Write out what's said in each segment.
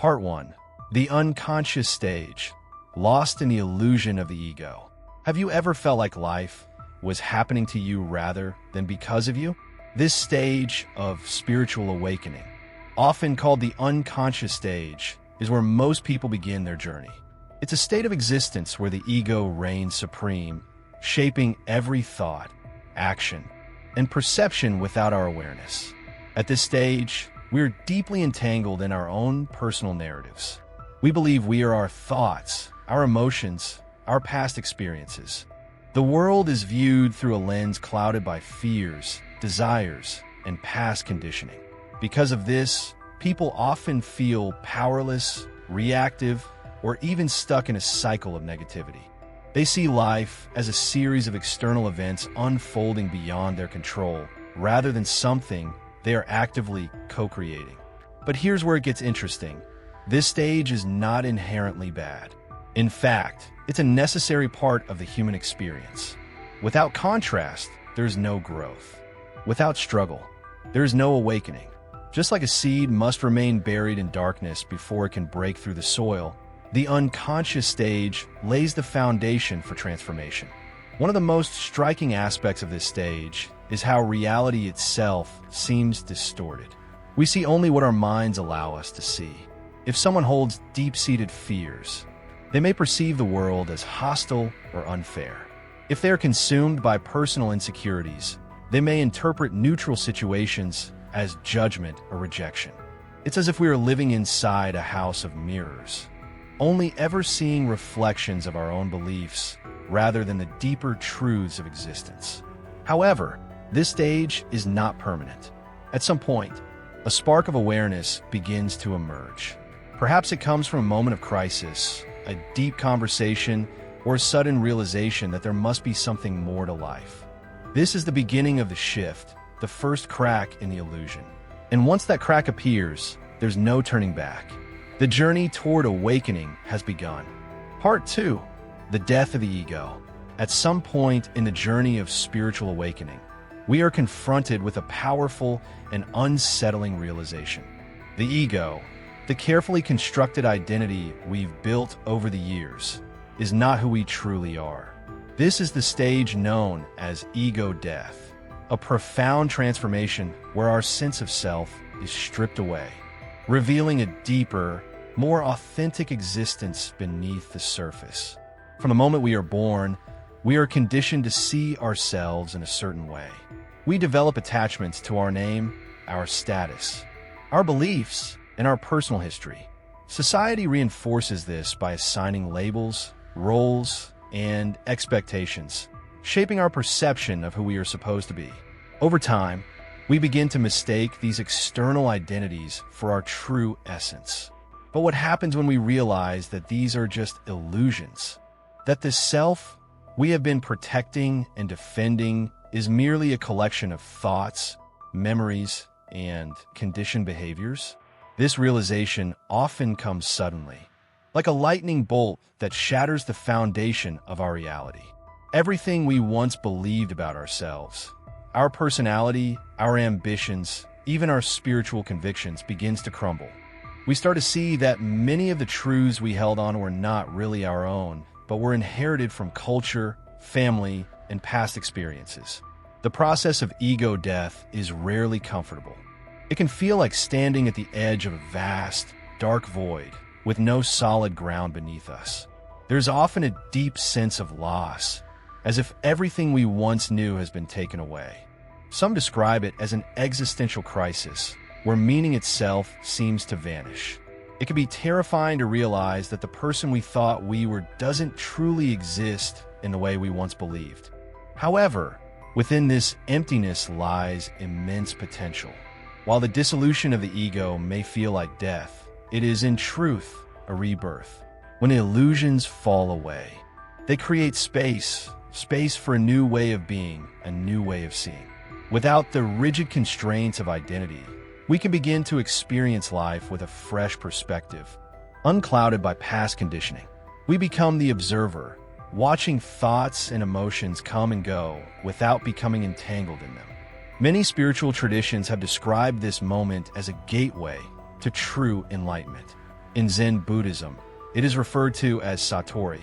Part 1. The unconscious stage. Lost in the illusion of the ego. Have you ever felt like life was happening to you rather than because of you? This stage of spiritual awakening, often called the unconscious stage, is where most people begin their journey. It's a state of existence where the ego reigns supreme, shaping every thought, action, and perception without our awareness. At this stage, we're deeply entangled in our own personal narratives. We believe we are our thoughts, our emotions, our past experiences. The world is viewed through a lens clouded by fears, desires, and past conditioning. Because of this, people often feel powerless, reactive, or even stuck in a cycle of negativity. They see life as a series of external events unfolding beyond their control, rather than something they are actively co-creating. But here's where it gets interesting. This stage is not inherently bad. In fact, it's a necessary part of the human experience. Without contrast, there's no growth. Without struggle, there's no awakening. Just like a seed must remain buried in darkness before it can break through the soil, the unconscious stage lays the foundation for transformation. One of the most striking aspects of this stage is how reality itself seems distorted. We see only what our minds allow us to see. If someone holds deep-seated fears, they may perceive the world as hostile or unfair. If they are consumed by personal insecurities, they may interpret neutral situations as judgment or rejection. It's as if we are living inside a house of mirrors, only ever seeing reflections of our own beliefs rather than the deeper truths of existence. However, this stage is not permanent. At some point, a spark of awareness begins to emerge. Perhaps it comes from a moment of crisis, a deep conversation, or a sudden realization that there must be something more to life. This is the beginning of the shift, the first crack in the illusion. And once that crack appears, there's no turning back. The journey toward awakening has begun. Part 2. The death of the ego. At some point in the journey of spiritual awakening, we are confronted with a powerful and unsettling realization. The ego, the carefully constructed identity we've built over the years, is not who we truly are. This is the stage known as ego death, a profound transformation where our sense of self is stripped away, revealing a deeper, more authentic existence beneath the surface. From the moment we are born, we are conditioned to see ourselves in a certain way. We develop attachments to our name, our status, our beliefs, and our personal history. Society reinforces this by assigning labels, roles, and expectations, shaping our perception of who we are supposed to be. Over time, we begin to mistake these external identities for our true essence. But what happens when we realize that these are just illusions? That the self we have been protecting and defending is merely a collection of thoughts, memories, and conditioned behaviors? This realization often comes suddenly, like a lightning bolt that shatters the foundation of our reality. Everything we once believed about ourselves, our personality, our ambitions, even our spiritual convictions begins to crumble. We start to see that many of the truths we held on were not really our own, but were inherited from culture, family, and past experiences. The process of ego death is rarely comfortable. It can feel like standing at the edge of a vast, dark void with no solid ground beneath us. There's often a deep sense of loss, as if everything we once knew has been taken away. Some describe it as an existential crisis, where meaning itself seems to vanish. It can be terrifying to realize that the person we thought we were doesn't truly exist in the way we once believed. However, within this emptiness lies immense potential. While the dissolution of the ego may feel like death, it is in truth a rebirth. When illusions fall away, they create space for a new way of being, a new way of seeing. Without the rigid constraints of identity, we can begin to experience life with a fresh perspective, unclouded by past conditioning. We become the observer, watching thoughts and emotions come and go without becoming entangled in them. Many spiritual traditions have described this moment as a gateway to true enlightenment. In Zen Buddhism, it is referred to as satori,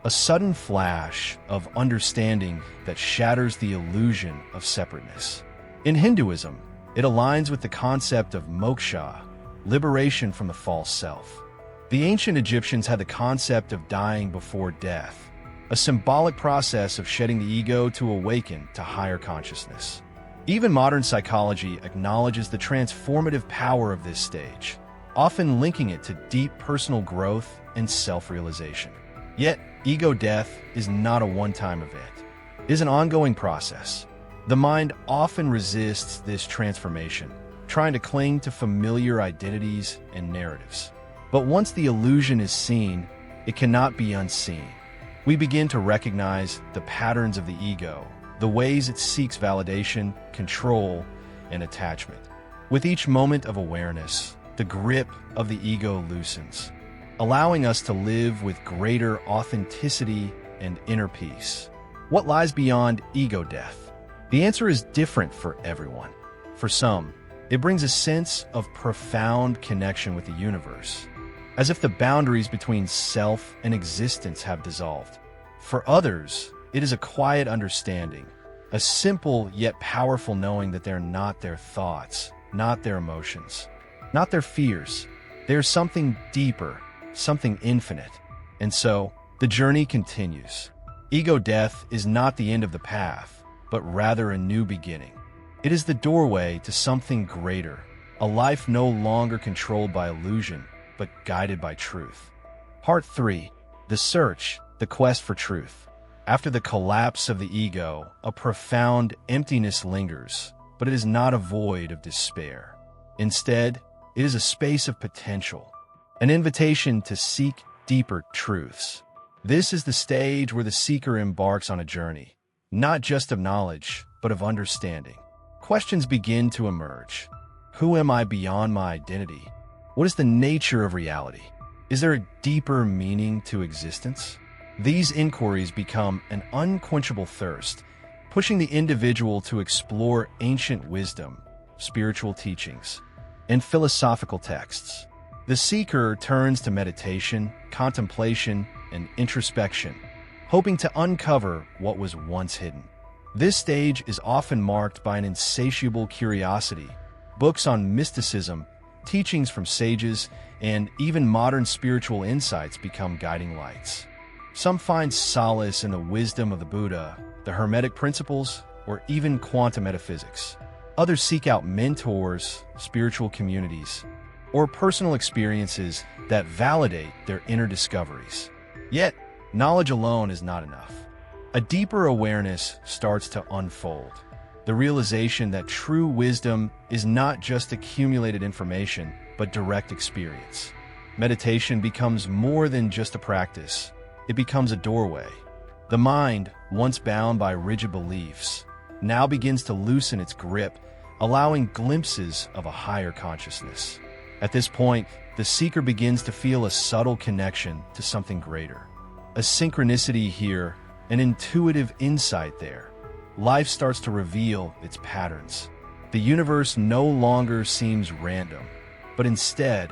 a sudden flash of understanding that shatters the illusion of separateness. In Hinduism, it aligns with the concept of moksha, liberation from the false self. The ancient Egyptians had the concept of dying before death, a symbolic process of shedding the ego to awaken to higher consciousness. Even modern psychology acknowledges the transformative power of this stage, often linking it to deep personal growth and self-realization. Yet, ego death is not a one-time event. It is an ongoing process. The mind often resists this transformation, trying to cling to familiar identities and narratives. But once the illusion is seen, it cannot be unseen. We begin to recognize the patterns of the ego, the ways it seeks validation, control, and attachment. With each moment of awareness, the grip of the ego loosens, allowing us to live with greater authenticity and inner peace. What lies beyond ego death? The answer is different for everyone. For some, it brings a sense of profound connection with the universe, as if the boundaries between self and existence have dissolved. For others, it is a quiet understanding, a simple yet powerful knowing that they're not their thoughts, not their emotions, not their fears. There's something deeper, something infinite. And so, the journey continues. Ego death is not the end of the path, but rather a new beginning. It is the doorway to something greater, a life no longer controlled by illusion, but guided by truth. Part 3. The Search, the Quest for Truth. After the collapse of the ego, a profound emptiness lingers, but it is not a void of despair. Instead, it is a space of potential, an invitation to seek deeper truths. This is the stage where the seeker embarks on a journey, not just of knowledge, but of understanding. Questions begin to emerge. Who am I beyond my identity? What is the nature of reality? Is there a deeper meaning to existence? These inquiries become an unquenchable thirst, pushing the individual to explore ancient wisdom, spiritual teachings, and philosophical texts. The seeker turns to meditation, contemplation, and introspection, hoping to uncover what was once hidden. This stage is often marked by an insatiable curiosity. Books on mysticism, teachings from sages, and even modern spiritual insights become guiding lights. Some find solace in the wisdom of the Buddha, the Hermetic principles, or even quantum metaphysics. Others seek out mentors, spiritual communities, or personal experiences that validate their inner discoveries. Yet, knowledge alone is not enough. A deeper awareness starts to unfold. The realization that true wisdom is not just accumulated information, but direct experience. Meditation becomes more than just a practice. It becomes a doorway. The mind, once bound by rigid beliefs, now begins to loosen its grip, allowing glimpses of a higher consciousness. At this point, the seeker begins to feel a subtle connection to something greater. A synchronicity here, an intuitive insight there. Life starts to reveal its patterns. The universe no longer seems random, but instead,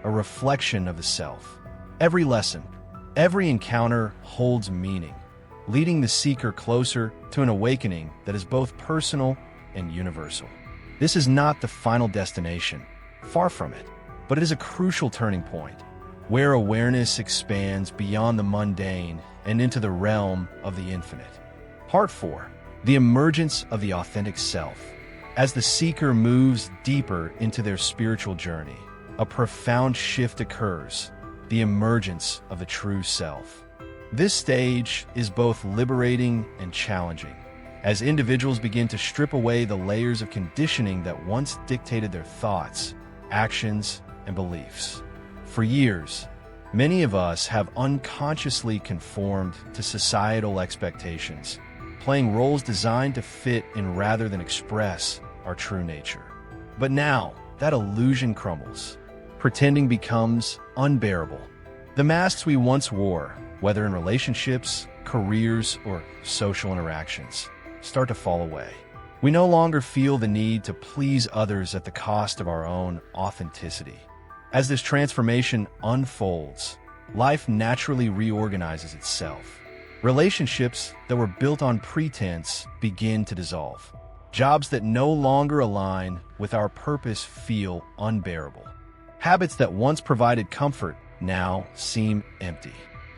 a reflection of the self. Every lesson, every encounter holds meaning, leading the seeker closer to an awakening that is both personal and universal. This is not the final destination, far from it, but it is a crucial turning point, where awareness expands beyond the mundane and into the realm of the infinite. Part 4. The emergence of the authentic self. As the seeker moves deeper into their spiritual journey, a profound shift occurs, the emergence of the true self. This stage is both liberating and challenging, as individuals begin to strip away the layers of conditioning that once dictated their thoughts, actions, and beliefs. For years, many of us have unconsciously conformed to societal expectations, playing roles designed to fit in rather than express our true nature. But now, that illusion crumbles. Pretending becomes unbearable. The masks we once wore, whether in relationships, careers, or social interactions, start to fall away. We no longer feel the need to please others at the cost of our own authenticity. As this transformation unfolds, life naturally reorganizes itself. Relationships that were built on pretense begin to dissolve. Jobs that no longer align with our purpose feel unbearable. Habits that once provided comfort now seem empty.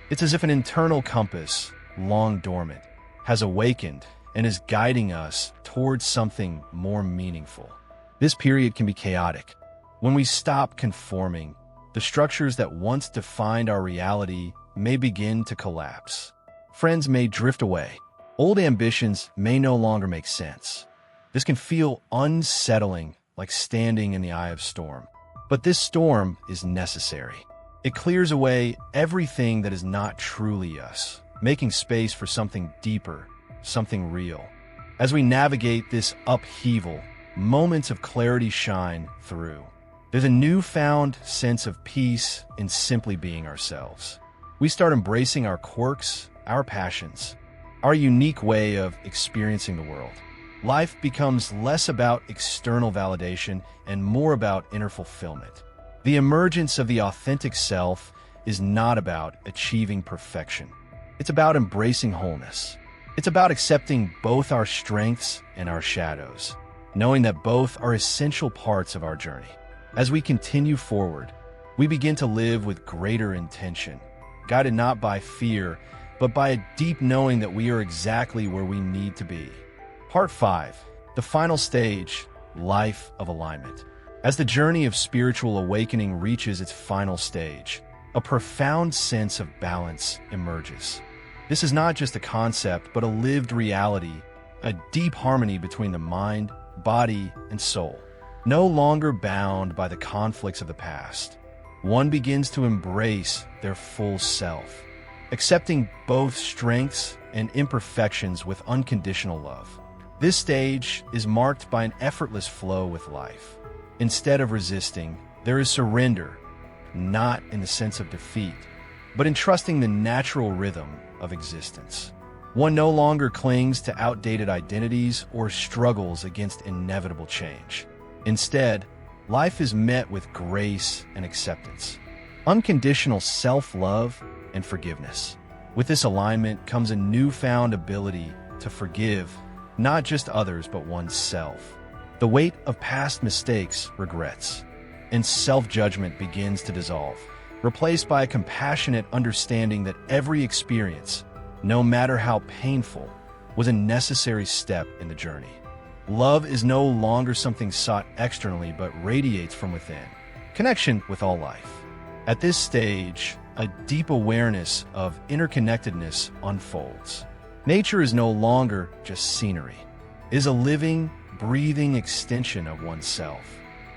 It's as if an internal compass, long dormant, has awakened and is guiding us towards something more meaningful. This period can be chaotic. When we stop conforming, the structures that once defined our reality may begin to collapse. Friends may drift away. Old ambitions may no longer make sense. This can feel unsettling, like standing in the eye of storm. But this storm is necessary. It clears away everything that is not truly us, making space for something deeper, something real. As we navigate this upheaval, moments of clarity shine through. There's a newfound sense of peace in simply being ourselves. We start embracing our quirks, our passions, our unique way of experiencing the world. Life becomes less about external validation and more about inner fulfillment. The emergence of the authentic self is not about achieving perfection. It's about embracing wholeness. It's about accepting both our strengths and our shadows, knowing that both are essential parts of our journey. As we continue forward, we begin to live with greater intention, guided not by fear, but by a deep knowing that we are exactly where we need to be. Part 5. The final stage, life of alignment. As the journey of spiritual awakening reaches its final stage, a profound sense of balance emerges. This is not just a concept, but a lived reality, a deep harmony between the mind, body, and soul. No longer bound by the conflicts of the past, one begins to embrace their full self, accepting both strengths and imperfections with unconditional love. This stage is marked by an effortless flow with life. Instead of resisting, there is surrender, not in the sense of defeat, but in trusting the natural rhythm of existence. One no longer clings to outdated identities or struggles against inevitable change. Instead, life is met with grace and acceptance, unconditional self-love and forgiveness. With this alignment comes a newfound ability to forgive not just others, but oneself. The weight of past mistakes, regrets, and self-judgment begins to dissolve, replaced by a compassionate understanding that every experience, no matter how painful, was a necessary step in the journey. Love is no longer something sought externally, but radiates from within. Connection with all life. At this stage, a deep awareness of interconnectedness unfolds. Nature is no longer just scenery. It is a living, breathing extension of oneself.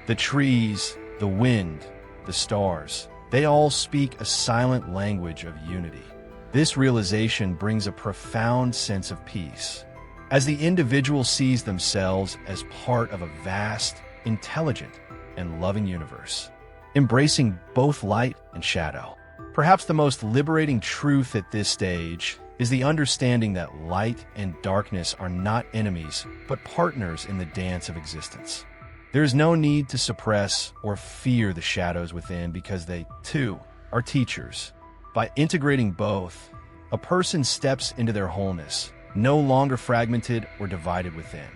The trees, the wind, the stars, they all speak a silent language of unity. This realization brings a profound sense of peace, as the individual sees themselves as part of a vast, intelligent, and loving universe, embracing both light and shadow. Perhaps the most liberating truth at this stage is the understanding that light and darkness are not enemies, but partners in the dance of existence. There is no need to suppress or fear the shadows within, because they, too, are teachers. By integrating both, a person steps into their wholeness, no longer fragmented or divided within.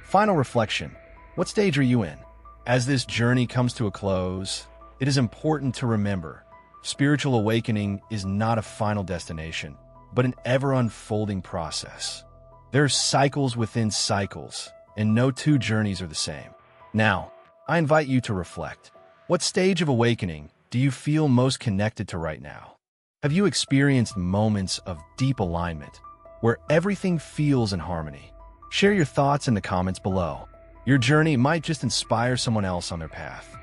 Final reflection. What stage are you in? As this journey comes to a close, it is important to remember, spiritual awakening is not a final destination, but an ever-unfolding process. There are cycles within cycles, and no two journeys are the same. Now, I invite you to reflect. What stage of awakening do you feel most connected to right now? Have you experienced moments of deep alignment, where everything feels in harmony? Share your thoughts in the comments below. Your journey might just inspire someone else on their path.